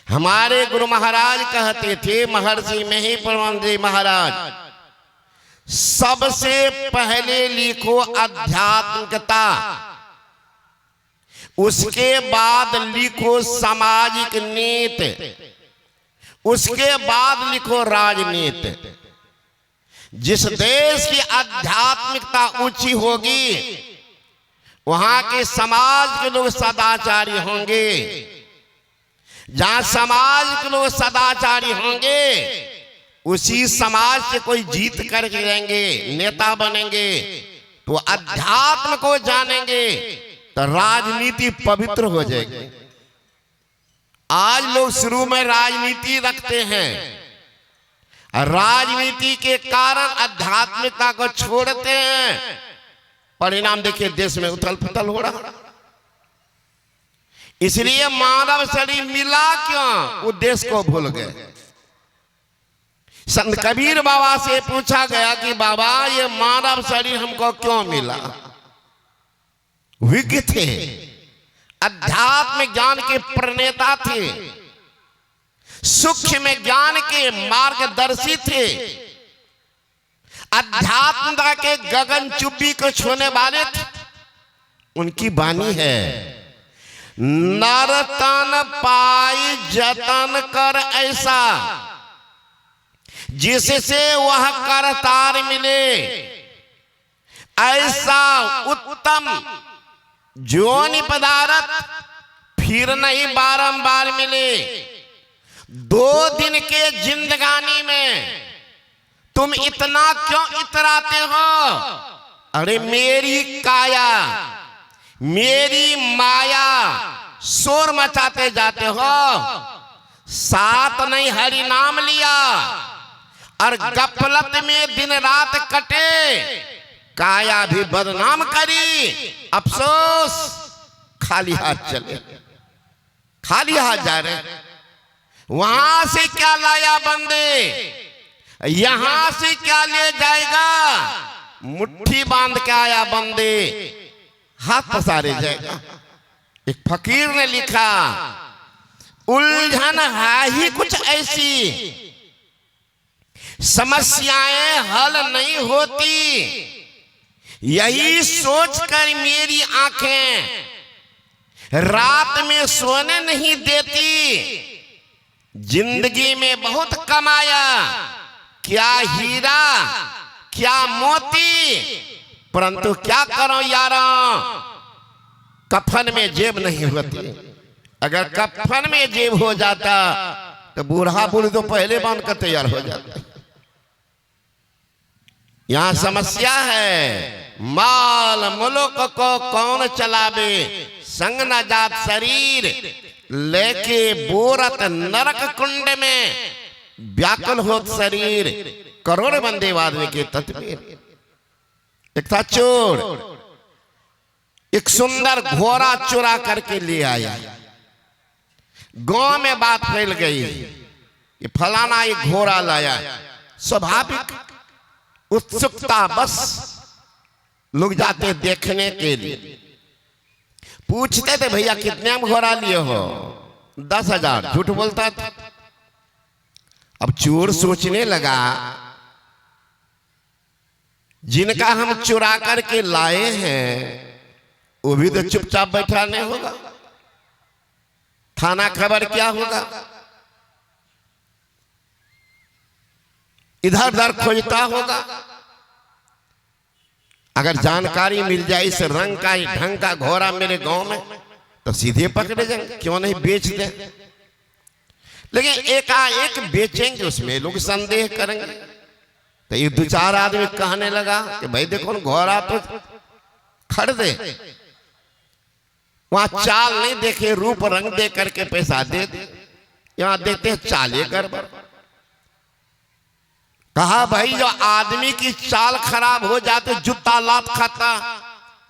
हमारे गुरु महाराज कहते थे, महर्षि महिपरमानंद जी महाराज, सबसे पहले लिखो आध्यात्मिकता, उसके बाद लिखो सामाजिक नीति, उसके बाद लिखो राजनीति। जिस देश की आध्यात्मिकता ऊंची होगी वहां के समाज के लोग सदाचारी होंगे। जहां समाज के लोग सदाचारी होंगे उसी समाज से कोई जीत करके रहेंगे, नेता बनेंगे, तो अध्यात्म को जानेंगे तो राजनीति पवित्र हो जाएगी। आज लोग शुरू में राजनीति रखते हैं, राजनीति के कारण आध्यात्मिकता को छोड़ते हैं, परिणाम देखिए देश में उथल पुथल हो रहा। इसलिए मानव शरीर मिला क्यों, वो देश को भूल गए। संत कबीर बाबा से पूछा गया कि बाबा ये मानव शरीर हमको क्यों मिला। विज्ञ थे, अध्यात्म ज्ञान के प्रणेता थे, सूक्ष्म ज्ञान के मार्गदर्शी थे, अध्यात्मता के गगन चुप्पी को छूने वाले थे। उनकी वाणी है, नर तन पाई जतन कर ऐसा जिससे वह करतार मिले, ऐसा उत्तम जोनि पदार्थ फिर नहीं बारंबार मिले। 2 दिन के जिंदगानी में तुम इतना क्यों इतराते हो। अरे मेरी काया, मेरी माया, शोर मचाते जाते हो। साथ नहीं हरि नाम लिया और गफलत में दिन रात कटे, काया भी बदनाम करी, अफसोस खाली हाथ चले, खाली हाथ जा रहे। वहां से क्या लाया बंदे, यहां से क्या ले जाएगा। मुट्ठी बांध के आया बंदे, हाथ पसारे जाएगा। एक फकीर ने लिखा, उलझन है ही कुछ ऐसी, समस्याएं हल नहीं होती, यही सोचकर मेरी आंखें रात में सोने नहीं देती। जिंदगी में बहुत कमाया, क्या हीरा क्या मोती, परंतु क्या करो यारों, कफन में जेब नहीं होती। अगर कफन में जेब हो जाता तो बूढ़ा बूढ़ी तो पहले बांध कर तैयार हो जाता। यहां समस्या है, माल मुल्क को कौन चलावे, संग न जात शरीर लेके बोरत नरक कुंड में, व्याकुल होत शरीर करोड़ बंदे आदमी के तत्वीर। एक था चोर, एक सुंदर घोड़ा चुरा करके ले आया। गांव में बात फैल गई, ये फलाना एक घोड़ा लाया। स्वाभाविक उत्सुकता, बस लोग जाते देखने के लिए। पूछते थे भैया कितने में घोड़ा लिए हो, 10,000, झूठ बोलता था। अब चोर सोचने लगा, जिनका हम चुरा करके लाए हैं वो भी तो चुपचाप बैठाने होगा, थाना खबर क्या होगा। इधर उधर खोजता होगा। अगर जानकारी मिल जाए इस रंग का, ढंग का घोड़ा मेरे गांव में, तो सीधे पकड़े जाएंगे, क्यों नहीं बेच दे। लेकिन एकाएक बेचेंगे, उसमें लोग संदेह करेंगे। तो ये 2-4 आदमी कहने लगा कि भाई देखो घोड़ा तो खरीदे, वहां चाल नहीं देखे, रूप रंग दे करके पैसा दे दे, यहां देते हैं चाले गड़बड़। कहा भाई जो आदमी की चाल खराब हो जाते जूता लात खाता,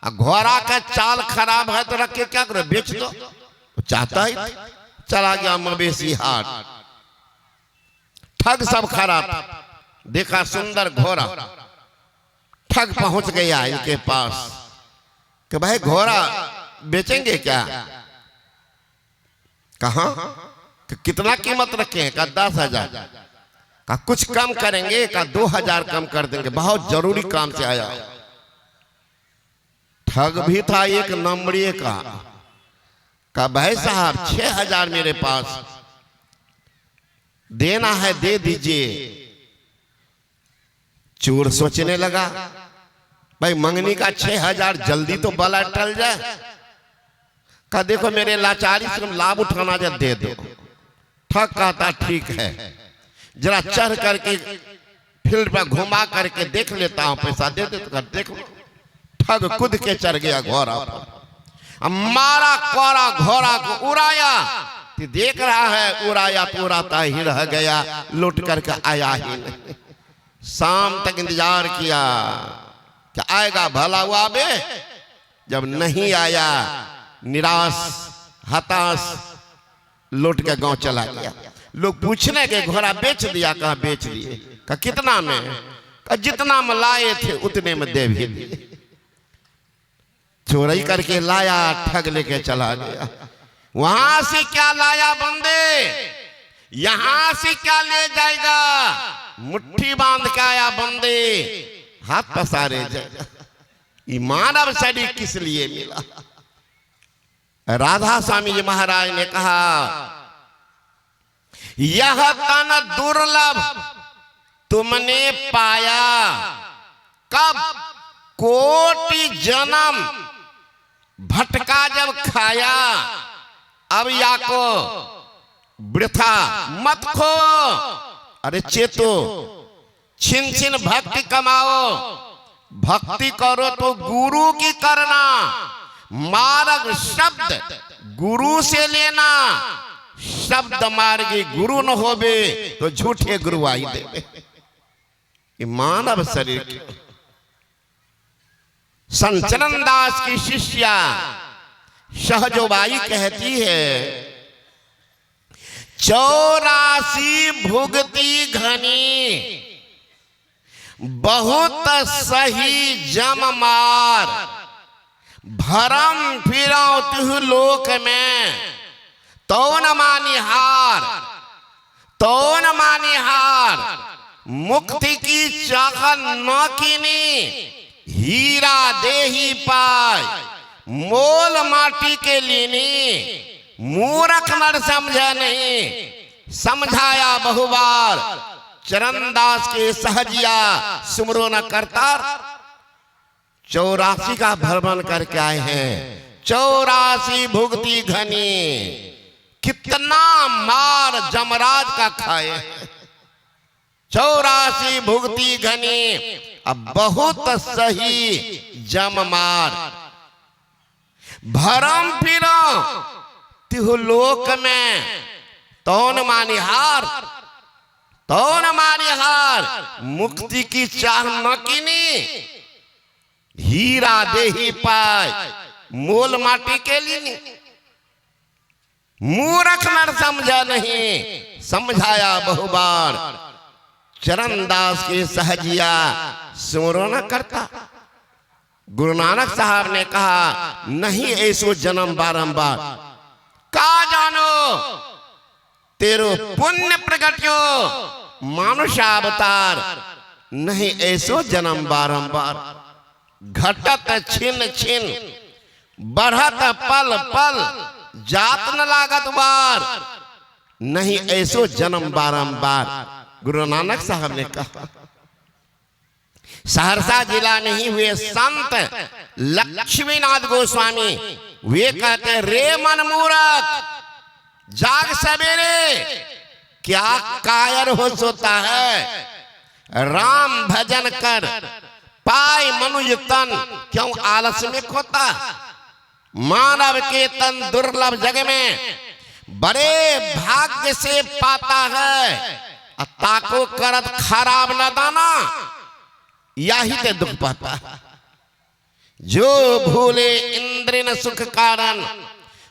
घोड़ा का चाल खराब है तो रख के क्या करो, बेच दो। तो चाहता ही चला गया मवेशी हाट, ठग सब खराब। देखा सुंदर घोड़ा, ठग पहुंच गया इनके पास कि भाई घोड़ा बेचेंगे क्या। कहा कितना कीमत रखे हैं? का 10,000। का कुछ कम करेंगे? का 2,000 कम कर देंगे, बहुत जरूरी काम से आया। ठग भी था एक नंबरी का भाई साहब 6,000 मेरे पास देना है, दे दीजिए। चोर सोचने लगा भाई मंगनी का 6,000 जल्दी तो बला टल जाए। का देखो मेरे लाचारी से लाभ उठाना जब दे दो। ठग कहता ठीक है, जरा चढ़ करके फील्ड पर घुमा करके देख लेता हूं, पैसा दे दे। तो देख ठग कूद के चढ़ गया घोड़ा पर, मारा कोरा घोड़ा को उड़ाया। देख रहा है उड़ाया तो उड़ाता ही रह गया, लौट करके आया ही नहीं। शाम तक इंतजार किया क्या आएगा, भला हुआ बे। जब नहीं आया निराश हताश लौट के गांव चला गया। लोग पूछने के घोड़ा बेच दिया। कहा बेच दिए? कहा कितना में? कहा जितना में लाए थे उतने में दे भी दिए। चोरी करके लाया, ठग लेके चला गया। वहां से क्या लाया बंदे, यहां से क्या ले जाएगा? मुट्ठी बांध के आया बंदे, हाथ पसारे जाएगा। ये मानव शरीर किस लिए मिला? राधा स्वामी जी महाराज ने कहा यह तन दुर्लभ तुमने पाया, कब कोटि जन्म भटका जब खाया। अब या को वृथा मत खो, अरे चेतो छिन छिन भक्ति कमाओ। भक्ति करो तो गुरु की करना, मार्ग शब्द गुरु से लेना। शब्द मार्गी गुरु न होबे तो झूठे गुरु आई देवे। मानव शरीर। संचरण दास की शिष्या सहजोबाई कहती है 84 भुगती घनी, बहुत सही जम मार। भरम फिरौ तुह लोक में, तो न मानिहार, तो न मानिहार। मुक्ति की चाहत न कीनी, हीरा देही पाय। मोल माटी के लीनी, मूर्ख नर समझे नहीं। समझाया बहुबार, चरणदास के सहजिया सुमरो न करतार। 84 का भ्रमण करके आए हैं, 84 भुगती घनी। कितना मार जमराज का खाए, 84 भुगती घनी। अब बहुत सही जम मार। भरम फिरो तिहु लोक में, तौन मानिहार, तौन मानिहार। मुक्ति की चाह न कीनी, हीरा देही पाय। मोल माटी के लिए मूर्ख नर समझा नहीं। समझाया बहुबार, चरणदास के सहजिया सुमरो न करता। गुरु नानक साहब ने कहा नहीं ऐसो जन्म बारंबार। का जानो तेरो पुण्य प्रगट्यो मानुषावतार। नहीं ऐसो जन्म बारंबार। घटत छिन छिन, बढ़त पल पल। जात न लागत बार, नहीं ऐसो जन्म बारंबार। गुरु नानक साहब ने कहा। सहरसा जिला नहीं हुए संत लक्ष्मीनाथ गोस्वामी, वे कहते रे मन मूर्ख, जाग सवेरे, क्या कायर हो सोता है। राम भजन कर पाए मनुज तन, क्यों आलस में खोता। मानव के तन दुर्लभ जग में, बड़े भाग्य से पाता है। ताको करत खराब न दाना, यही ते दुख पाता है। जो भूले इंद्र न सुख कारण,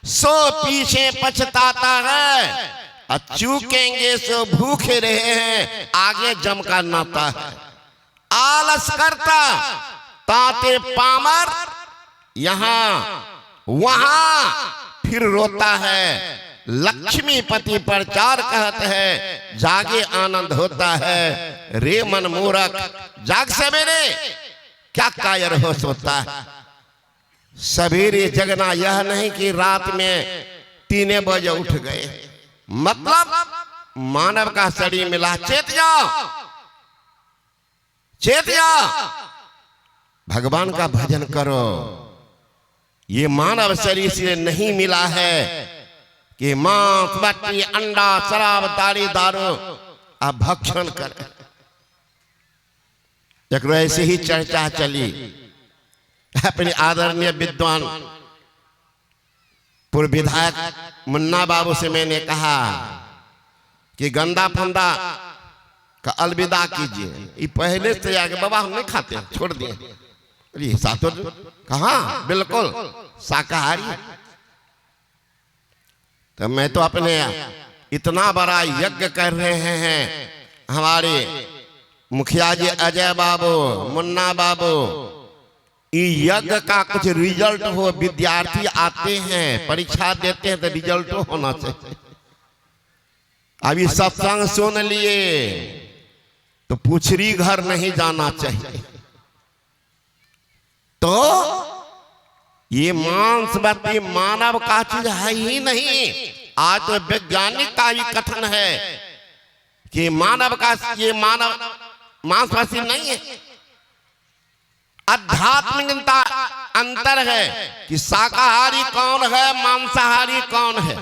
सो पीछे पछताता है। चूकेंगे सो भूखे रहे हैं, आगे जम का नाता है। आलस करता ताते पामर, यहां वहां फिर रोता है। लक्ष्मीपति प्रचार कहते हैं, जागे आनंद होता है। रे मन मूरख जाग सवेरे, क्या कायर हो सोता है। सवेरे जगना यह नहीं कि रात में 3 बजे उठ गए, मतलब मानव का शरीर मिला, चेत जाओ, चेत जाओ, भगवान का भजन करो। ये मानव शरीर से नहीं मिला है कि मांस मछली अंडा शराब दारू दारू अब भक्षण कर। एक ऐसे ही चर्चा चली, अपने आदरणीय विद्वान पूर्व विधायक मुन्ना बाबू से मैंने कहा कि गंदा फंदा का अलविदा कीजिए। ये पहले से आगे बाबा हम नहीं खाते, छोड़ दिए। अरे सातो कहा, बिल्कुल शाकाहारी। तो मैं तो अपने इतना बड़ा यज्ञ कर रहे हैं, हमारे मुखिया जी अजय बाबू, मुन्ना बाबू, यज्ञ का कुछ रिजल्ट हो। विद्यार्थी आते हैं, परीक्षा देते हैं, तो रिजल्ट होना चाहिए। अभी सत्संग सुन लिए तो पुछरी घर नहीं जाना चाहिए। तो ये मांसवती मानव का चीज है ही नहीं। आज तो वैज्ञानिक का भी कथन है कि मानव का ये मानव मांसवासी नहीं है। आध्यात्मिकता अंतर है कि शाकाहारी कौन है, मांसाहारी कौन है।